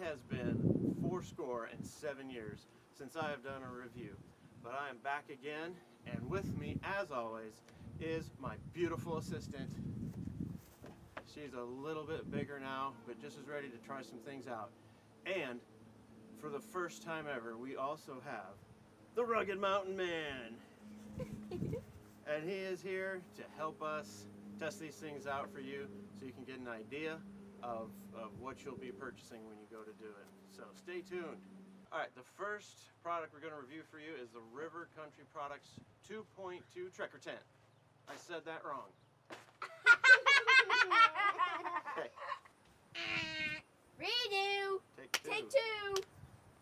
has been 87 years since I have done a review, but I am back again, and with me, as always, is my beautiful assistant. She's a little bit bigger now, but just as ready to try some things out. And for the first time ever, we also have the Rugged Mountain Man. And he is here to help us test these things out for you so you can get an idea of what you'll be purchasing when you go to do it. So stay tuned. All right, the first product we're going to review for you is the River Country Products 2.2 Trekker Tent. I said that wrong. Okay. Redo. Take two. Take two.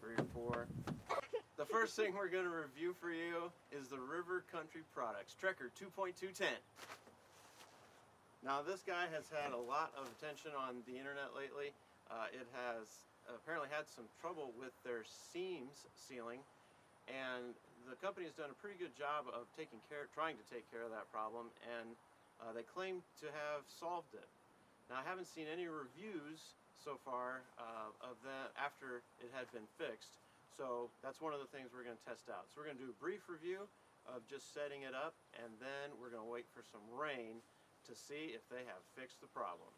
3 or 4. The first thing we're going to review for you is the River Country Products Trekker 2.2 Tent. Now this guy has had a lot of attention on the internet lately. It has apparently had some trouble with their seams sealing, and the company has done a pretty good job of trying to take care of that problem, and they claim to have solved it. Now I haven't seen any reviews so far of that after it had been fixed, so that's one of the things we're going to test out. So we're going to do a brief review of just setting it up, and then we're going to wait for some rain to see if they have fixed the problem.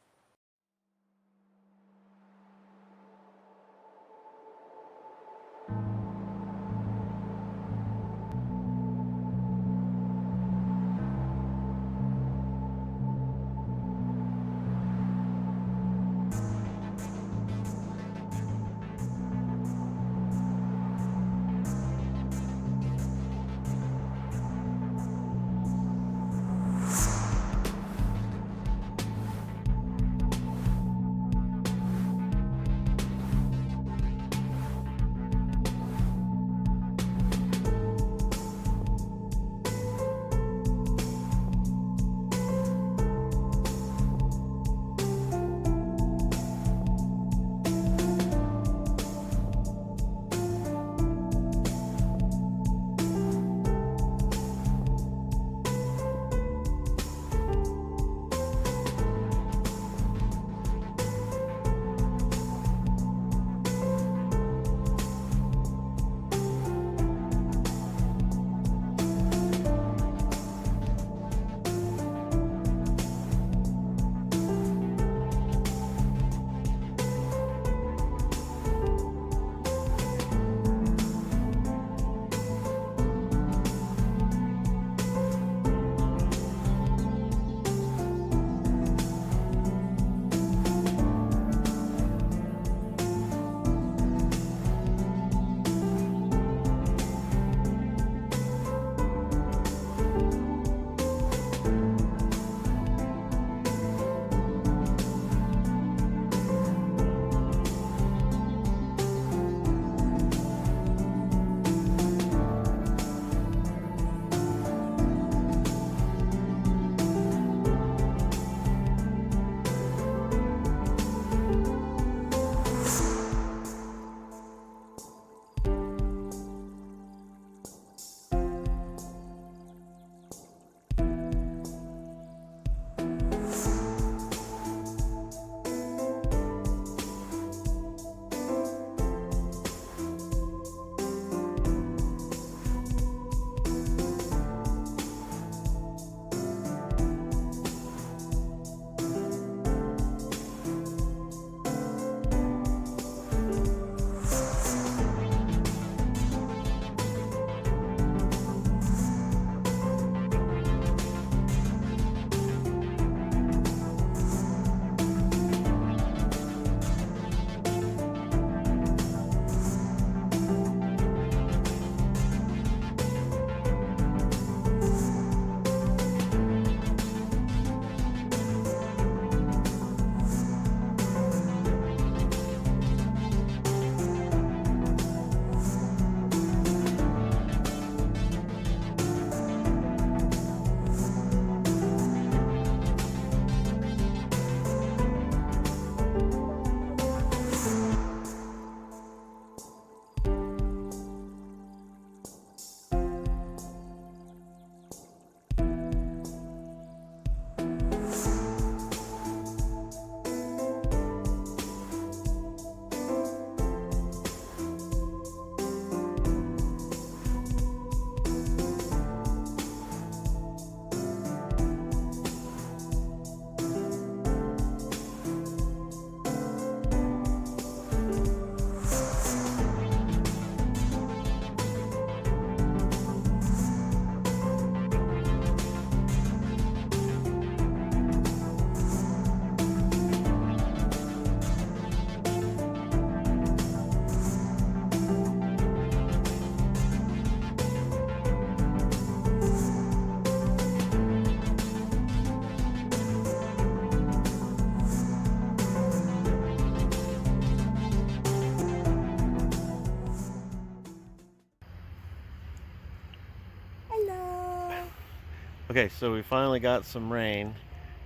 Okay, so we finally got some rain,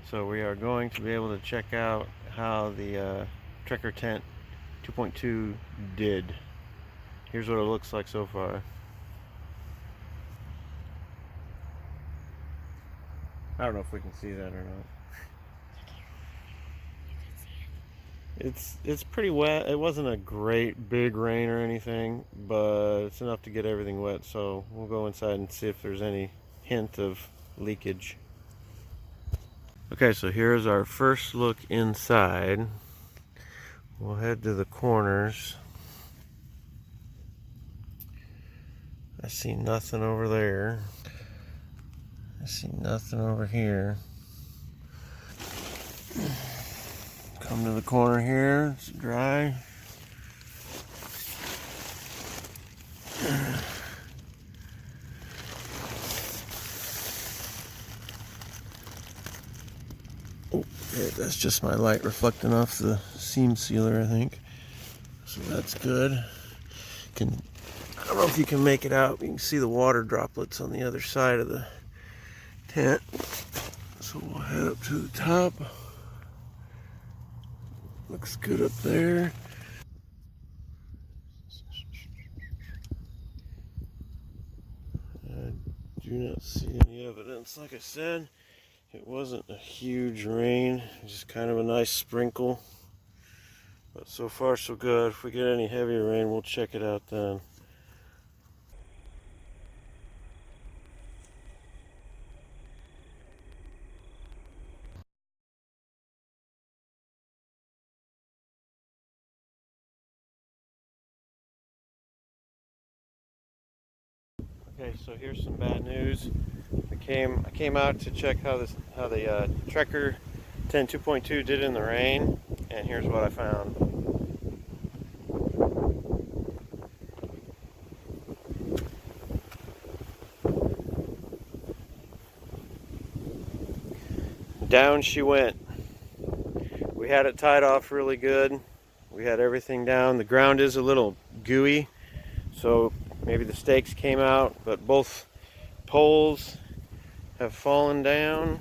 so we are going to be able to check out how the Trekker Tent 2.2 did. Here's what it looks like so far. I don't know if we can see that or not. It's pretty wet. It wasn't a great big rain or anything, but it's enough to get everything wet, so we'll go inside and see if there's any hint of leakage. Okay, so here's our first look inside. We'll head to the corners. I see nothing over there. I see nothing over here. Come to the corner here, it's dry. Oh, that's just my light reflecting off the seam sealer, I think. So that's good. I don't know if you can make it out. You can see the water droplets on the other side of the tent. So we'll head up to the top. Looks good up there. I do not see any evidence. Like I said, it wasn't a huge rain, just kind of a nice sprinkle. But so far so good. If we get any heavier rain, we'll check it out then. Okay, so here's some bad news. I came out to check how the Trekker Tent 2.2 did in the rain, and here's what I found. Down she went. We had it tied off really good. We had everything down. The ground is a little gooey, so maybe the stakes came out, but both poles have fallen down,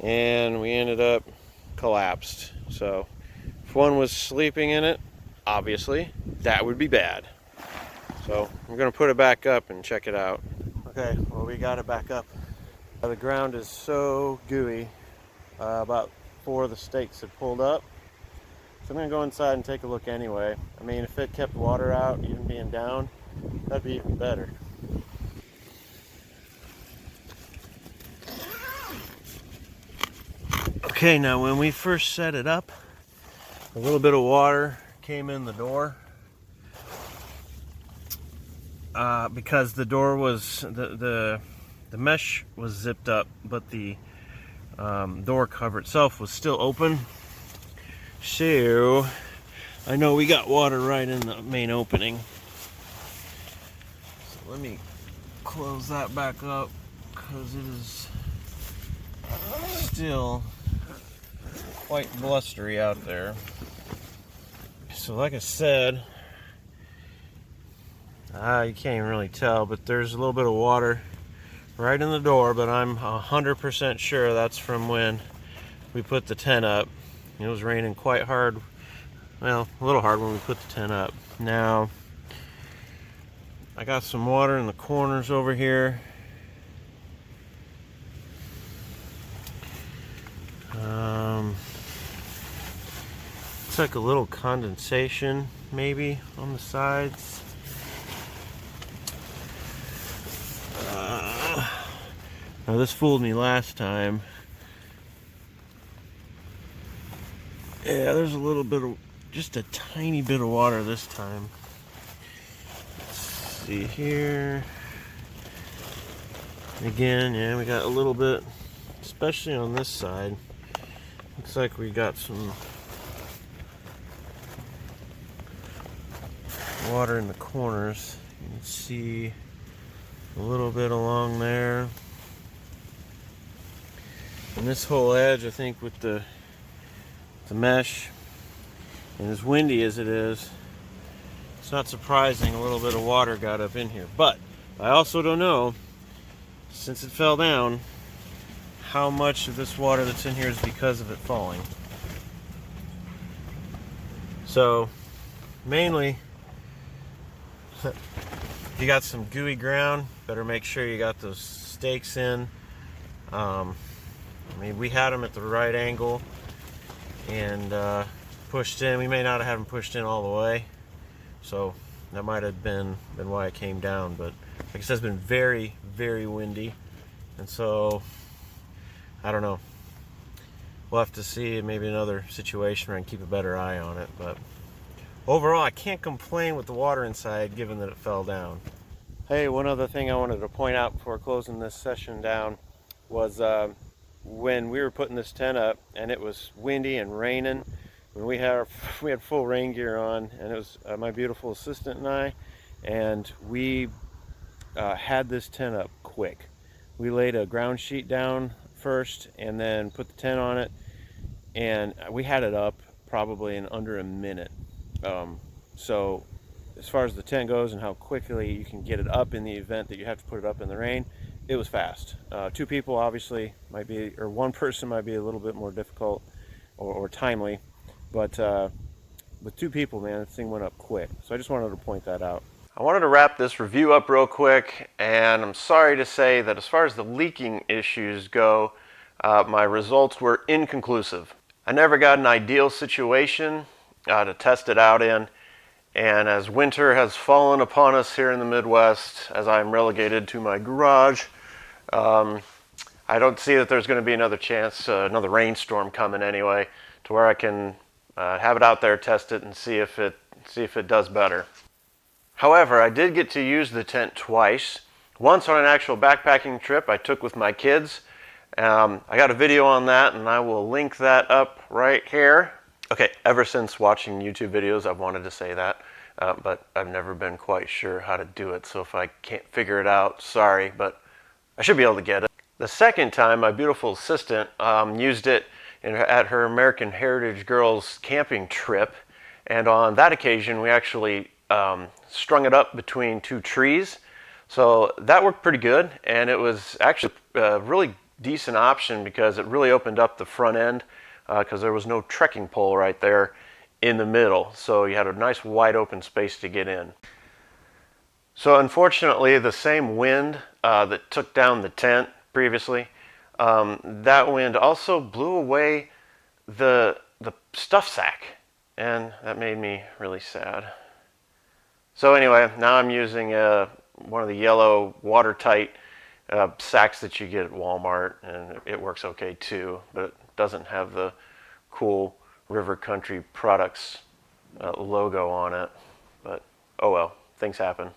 and we ended up collapsed. So if one was sleeping in it, obviously that would be bad. So we're gonna put it back up and check it out. Okay, well, we got it back up. The ground is so gooey. About 4 of the stakes had pulled up. So I'm gonna go inside and take a look anyway. I mean, if it kept water out, even being down, that'd be even better. Okay, now when we first set it up, a little bit of water came in the door. Because the door was, the mesh was zipped up, but the door cover itself was still open. So I know we got water right in the main opening. So let me close that back up because it is still quite blustery out there. So like I said, you can't even really tell, but there's a little bit of water right in the door, but I'm 100% sure that's from when we put the tent up. It was raining quite hard, well, a little hard when we put the tent up. Now, I got some water in the corners over here. Looks like a little condensation maybe on the sides. Now this fooled me last time. Yeah, there's a little bit of, just a tiny bit of water this time. Let's see here. Again, yeah, we got a little bit, especially on this side. Looks like we got some water in the corners. You can see a little bit along there. And this whole edge, I think, with the mesh, and as windy as it is, it's not surprising a little bit of water got up in here. But I also don't know since it fell down, how much of this water that's in here is because of it falling. So mainly, if you got some gooey ground, better make sure you got those stakes in. I mean, we had them at the right angle and pushed in. We may not have had them pushed in all the way, so that might have been why it came down. But like I said, it's been very, very windy, and so I don't know. We'll have to see maybe another situation where I can keep a better eye on it. But overall, I can't complain with the water inside, given that it fell down. Hey, one other thing I wanted to point out before closing this session down was when we were putting this tent up and it was windy and raining. When we had full rain gear on, and it was my beautiful assistant and we had this tent up quick. We laid a ground sheet down first and then put the tent on it, and we had it up probably in under a minute. So as far as the tent goes and how quickly you can get it up in the event that you have to put it up in the rain, it was fast. Two people obviously might be, or one person might be a little bit more difficult or timely, but with two people, man, this thing went up quick. So I just wanted to point that out. I wanted to wrap this review up real quick, and I'm sorry to say that as far as the leaking issues go, my results were inconclusive. I never got an ideal situation to test it out in, and as winter has fallen upon us here in the Midwest, as I'm relegated to my garage, I don't see that there's going to be another chance, another rainstorm coming anyway, to where I can have it out there, test it, and see if it does better. However, I did get to use the tent twice. Once on an actual backpacking trip I took with my kids. I got a video on that, and I will link that up right here. Okay, ever since watching YouTube videos, I've wanted to say that, but I've never been quite sure how to do it. So if I can't figure it out, sorry, but I should be able to get it. The second time, my beautiful assistant used it at her American Heritage Girls camping trip, and on that occasion, we actually strung it up between two trees. So that worked pretty good, and it was actually a really decent option because it really opened up the front end because there was no trekking pole right there in the middle. So you had a nice wide open space to get in. So unfortunately, the same wind that took down the tent previously, that wind also blew away the stuff sack, and that made me really sad. So anyway, now I'm using one of the yellow watertight sacks that you get at Walmart, and it works okay too, but it doesn't have the cool River Country Products logo on it. But oh well, things happen.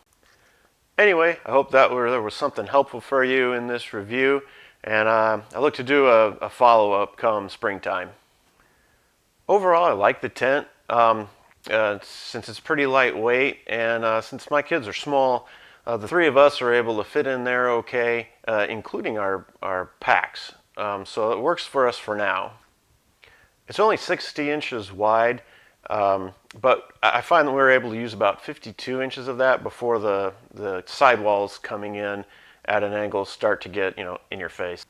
Anyway, I hope that there was something helpful for you in this review, and I look to do a follow-up come springtime. Overall, I like the tent. Since it's pretty lightweight, and since my kids are small, the three of us are able to fit in there okay, including our packs. So it works for us for now. It's only 60 inches wide, but I find that we're able to use about 52 inches of that before the sidewalls coming in at an angle start to get, in your face.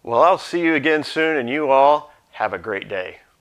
Well, I'll see you again soon, and you all have a great day.